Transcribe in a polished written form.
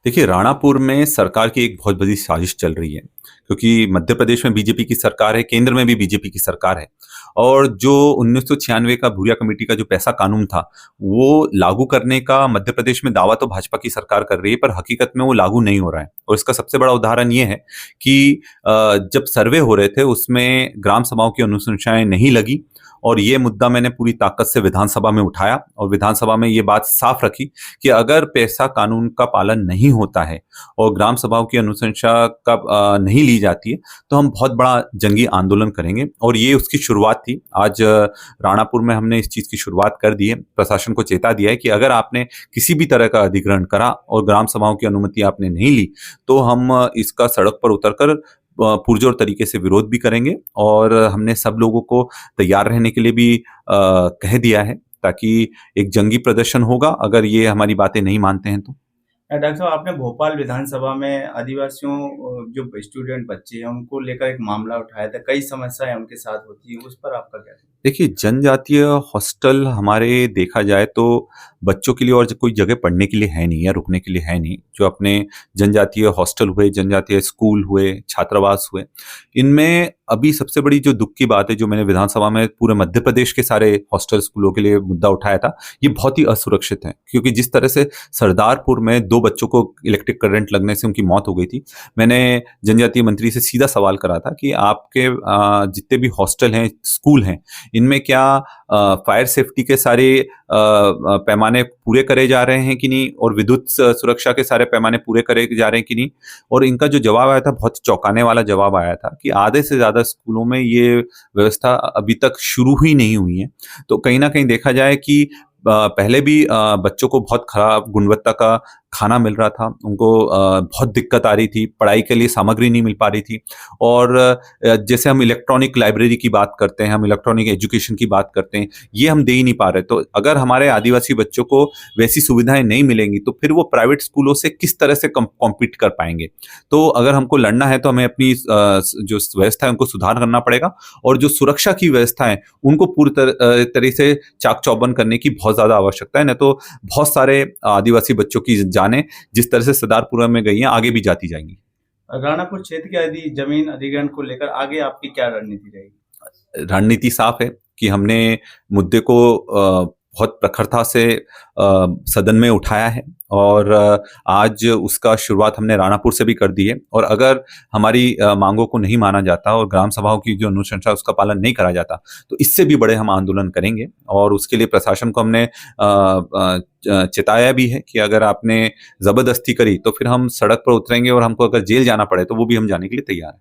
देखिए, राणापुर में सरकार की एक बहुत बड़ी साजिश चल रही है, क्योंकि मध्य प्रदेश में बीजेपी की सरकार है, केंद्र में भी बीजेपी की सरकार है। और जो 1996 का भूरिया कमेटी का जो पैसा कानून था, वो लागू करने का मध्य प्रदेश में दावा तो भाजपा की सरकार कर रही है, पर हकीकत में वो लागू नहीं हो रहा है। और इसका सबसे बड़ा उदाहरण ये है कि जब सर्वे हो रहे थे, उसमें ग्राम सभाओं की अनुशंसाएं नहीं लगी। और ये मुद्दा मैंने पूरी ताकत से विधानसभा में उठाया और विधानसभा में ये बात साफ रखी कि अगर पैसा कानून का पालन नहीं होता है और ग्राम सभाओं की अनुशंसा का नहीं ली जाती है, तो हम बहुत बड़ा जंगी आंदोलन करेंगे। और ये उसकी शुरुआत थी। आज राणापुर में हमने इस चीज़ की शुरुआत कर दी है। प्रशासन को चेता दिया है कि अगर आपने किसी भी तरह का अधिग्रहण करा और ग्राम सभाओं की अनुमति आपने नहीं ली, तो हम इसका सड़क पर उतरकर पुरजोर तरीके से विरोध भी करेंगे। और हमने सब लोगों को तैयार रहने के लिए भी कह दिया है, ताकि एक जंगी प्रदर्शन होगा अगर ये हमारी बातें नहीं मानते हैं तो। डॉक्टर साहब, आपने भोपाल विधानसभा में आदिवासियों जो स्टूडेंट बच्चे हैं उनको लेकर एक मामला उठाया था। कई समस्याएं उनके साथ होती हैं, उस पर आपका क्या कहना देखिए, जनजातीय हॉस्टल हमारे देखा जाए तो बच्चों के लिए और कोई जगह पढ़ने के लिए है नहीं या रुकने के लिए है नहीं। जो अपने जनजातीय हॉस्टल हुए, जनजातीय स्कूल हुए, छात्रावास हुए, इनमें अभी सबसे बड़ी जो दुख की बात है, जो मैंने विधानसभा में पूरे मध्य प्रदेश के सारे हॉस्टल स्कूलों के लिए मुद्दा उठाया था, ये बहुत ही असुरक्षित है। क्योंकि जिस तरह से सरदारपुर में 2 बच्चों को इलेक्ट्रिक करंट लगने से उनकी मौत हो गई थी, मैंने जनजातीय मंत्री से सीधा सवाल करा था कि आपके जितने भी हॉस्टल हैं, स्कूल हैं, इनमें क्या फायर सेफ्टी के सारे पैमाने पूरे करे जा रहे हैं कि नहीं, और विद्युत सुरक्षा के सारे पैमाने पूरे करे जा रहे हैं कि नहीं। और इनका जो जवाब आया था, बहुत चौंकाने वाला जवाब आया था कि आधे से ज़्यादा स्कूलों में ये व्यवस्था अभी तक शुरू ही नहीं हुई है। तो कहीं न कहीं देखा जाए कि पहले भी बच्चों को बहुत खराब गुणवत्ता का खाना मिल रहा था, उनको बहुत दिक्कत आ रही थी, पढ़ाई के लिए सामग्री नहीं मिल पा रही थी। और जैसे हम इलेक्ट्रॉनिक लाइब्रेरी की बात करते हैं, हम इलेक्ट्रॉनिक एजुकेशन की बात करते हैं, ये हम दे ही नहीं पा रहे। तो अगर हमारे आदिवासी बच्चों को वैसी सुविधाएं नहीं मिलेंगी, तो फिर वो प्राइवेट स्कूलों से किस तरह से कॉम्पीट कर पाएंगे। तो अगर हमको लड़ना है, तो हमें अपनी जो व्यवस्था है उनको सुधार करना पड़ेगा। और जो सुरक्षा की व्यवस्था है, उनको पूरी तरह से चाक चौबंद करने की बहुत ज़्यादा आवश्यकता है। नहीं तो बहुत सारे आदिवासी बच्चों की जानें जिस तरह से सरदारपुरा में गई हैं, आगे भी जाती जाएंगी। है? राणापुर क्षेत्र की यदि जमीन अधिग्रहण को लेकर आगे आपकी क्या रणनीति रहेगी? रणनीति साफ है कि हमने मुद्दे को बहुत प्रखरता से सदन में उठाया है। और आज उसका शुरुआत हमने राणापुर से भी कर दी है। और अगर हमारी मांगों को नहीं माना जाता और ग्राम सभाओं की जो अनुशंसा है, उसका पालन नहीं करा जाता, तो इससे भी बड़े हम आंदोलन करेंगे। और उसके लिए प्रशासन को हमने चेताया भी है कि अगर आपने जबरदस्ती करी, तो फिर हम सड़क पर उतरेंगे, और हमको अगर जेल जाना पड़े, तो वो भी हम जाने के लिए तैयार हैं।